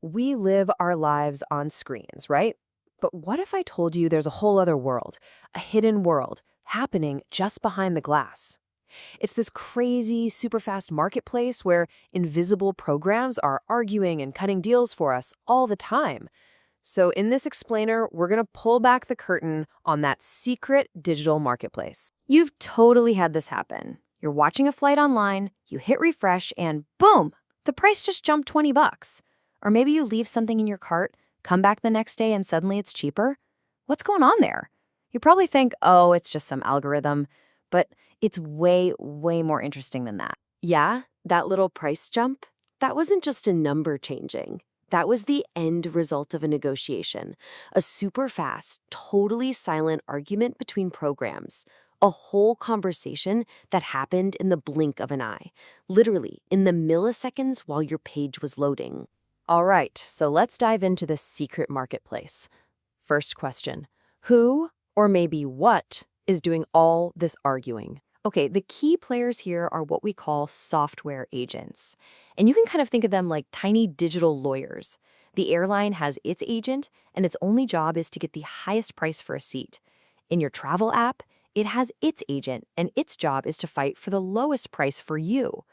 We live our lives on screens, right? But what if I told you there's a whole other world, a hidden world, happening just behind the glass? It's this crazy, super fast marketplace where invisible programs are arguing and cutting deals for us all the time. So in this explainer, we're going to pull back the curtain on that secret digital marketplace. You've totally had this happen. You're watching a flight online, you hit refresh, and boom, the price just jumped 20 bucks. Or maybe you leave something in your cart, come back the next day, and suddenly it's cheaper. What's going on there? You probably think, oh, it's just some algorithm, but it's way, way more interesting than that. Yeah, that little price jump, that wasn't just a number changing. That was the end result of a negotiation, a super fast, totally silent argument between programs, a whole conversation that happened in the blink of an eye, literally in the milliseconds while your page was loading. All right, so let's dive into the secret marketplace. First question, who, or maybe what, is doing all this arguing? Okay, the key players here are what we call software agents. And you can kind of think of them like tiny digital lawyers. The airline has its agent, and its only job is to get the highest price for a seat. In your travel app, it has its agent, and its job is to fight for the lowest price for you.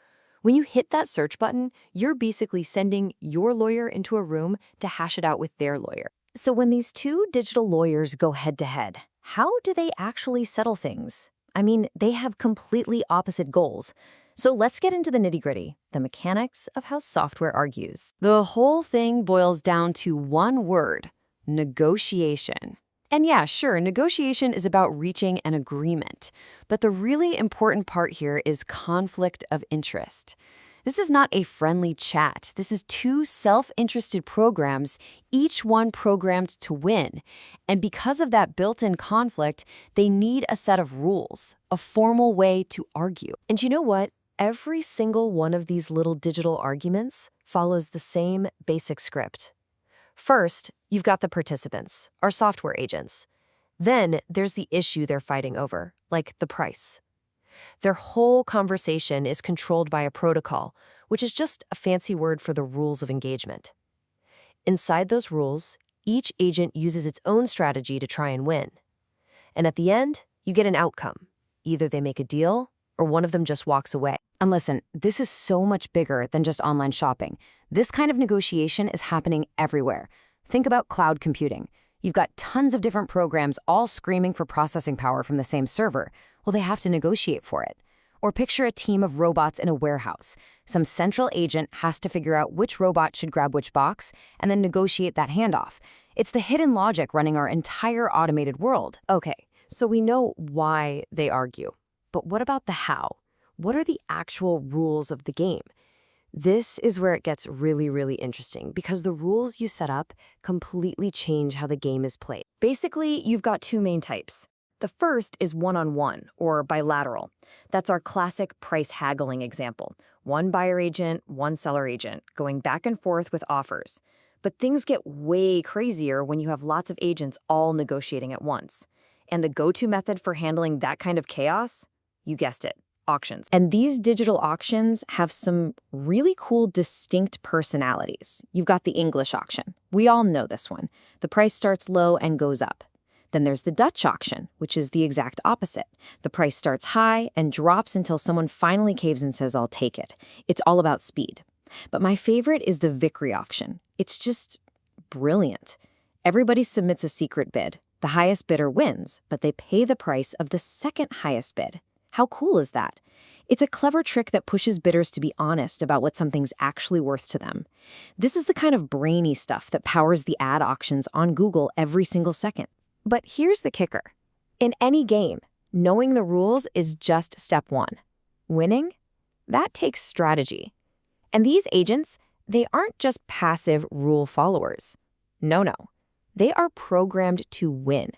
When you hit that search button, you're basically sending your lawyer into a room to hash it out with their lawyer. So when these two digital lawyers go head-to-head, how do they actually settle things? I mean, they have completely opposite goals. So let's get into the nitty-gritty, the mechanics of how software argues. The whole thing boils down to one word: negotiation. And yeah, sure, negotiation is about reaching an agreement. But the really important part here is conflict of interest. This is not a friendly chat. This is two self-interested programs, each one programmed to win. And because of that built-in conflict, they need a set of rules, a formal way to argue. And you know what? Every single one of these little digital arguments follows the same basic script. First, you've got the participants, our software agents. Then there's the issue they're fighting over, like the price. Their whole conversation is controlled by a protocol, which is just a fancy word for the rules of engagement. Inside those rules, each agent uses its own strategy to try and win. And at the end, you get an outcome. Either they make a deal, or one of them just walks away. And listen, this is so much bigger than just online shopping. This kind of negotiation is happening everywhere. Think about cloud computing. You've got tons of different programs all screaming for processing power from the same server. Well, they have to negotiate for it. Or picture a team of robots in a warehouse. Some central agent has to figure out which robot should grab which box and then negotiate that handoff. It's the hidden logic running our entire automated world. Okay, so we know why they argue. But what about the how? What are the actual rules of the game? This is where it gets really, really interesting because the rules you set up completely change how the game is played. Basically, you've got two main types. The first is one-on-one, or bilateral. That's our classic price haggling example. One buyer agent, one seller agent, going back and forth with offers. But things get way crazier when you have lots of agents all negotiating at once. And the go-to method for handling that kind of chaos? You guessed it, auctions. And these digital auctions have some really cool, distinct personalities. You've got the English auction. We all know this one. The price starts low and goes up. Then there's the Dutch auction, which is the exact opposite. The price starts high and drops until someone finally caves and says, I'll take it. It's all about speed. But my favorite is the Victory auction. It's just brilliant. Everybody submits a secret bid. The highest bidder wins, but they pay the price of the second highest bid. How cool is that? It's a clever trick that pushes bidders to be honest about what something's actually worth to them. This is the kind of brainy stuff that powers the ad auctions on Google every single second. But here's the kicker. In any game, knowing the rules is just step one. Winning? That takes strategy. And these agents, they aren't just passive rule followers. No. They are programmed to win.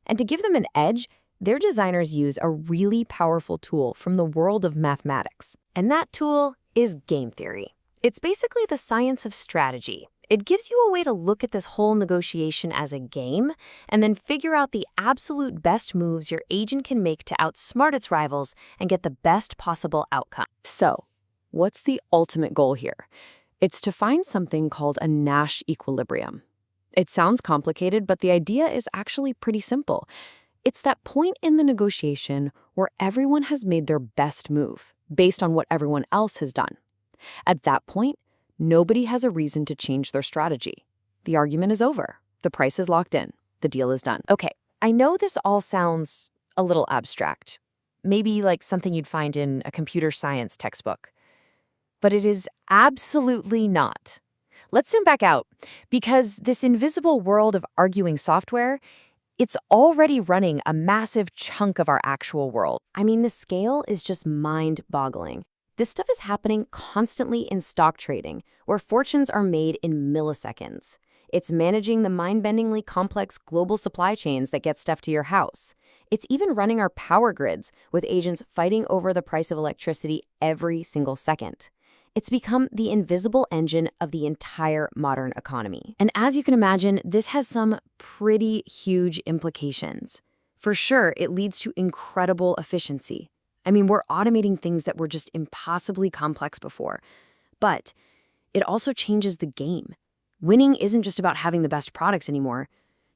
And to give them an edge, their designers use a really powerful tool from the world of mathematics. And that tool is game theory. It's basically the science of strategy. It gives you a way to look at this whole negotiation as a game and then figure out the absolute best moves your agent can make to outsmart its rivals and get the best possible outcome. So, what's the ultimate goal here? It's to find something called a Nash equilibrium. It sounds complicated, but the idea is actually pretty simple. It's that point in the negotiation where everyone has made their best move based on what everyone else has done. At that point, nobody has a reason to change their strategy. The argument is over. The price is locked in. The deal is done. Okay, I know this all sounds a little abstract. Maybe like something you'd find in a computer science textbook. But it is absolutely not. Let's zoom back out, because this invisible world of arguing software, it's already running a massive chunk of our actual world. I mean, the scale is just mind-boggling. This stuff is happening constantly in stock trading, where fortunes are made in milliseconds. It's managing the mind-bendingly complex global supply chains that get stuff to your house. It's even running our power grids, with agents fighting over the price of electricity every single second. It's become the invisible engine of the entire modern economy. And as you can imagine, this has some pretty huge implications. For sure, it leads to incredible efficiency. I mean, we're automating things that were just impossibly complex before. But it also changes the game. Winning isn't just about having the best products anymore.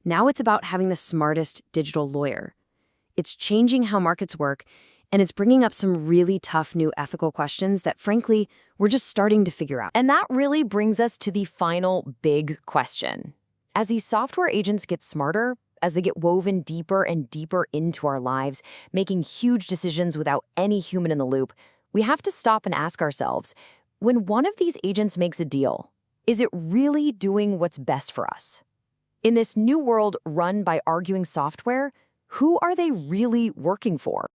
Now it's about having the smartest digital lawyer. It's changing how markets work, and it's bringing up some really tough new ethical questions that, frankly, we're just starting to figure out. And that really brings us to the final big question. As these software agents get smarter, as they get woven deeper and deeper into our lives, making huge decisions without any human in the loop, we have to stop and ask ourselves, when one of these agents makes a deal, is it really doing what's best for us? In this new world run by arguing software, who are they really working for?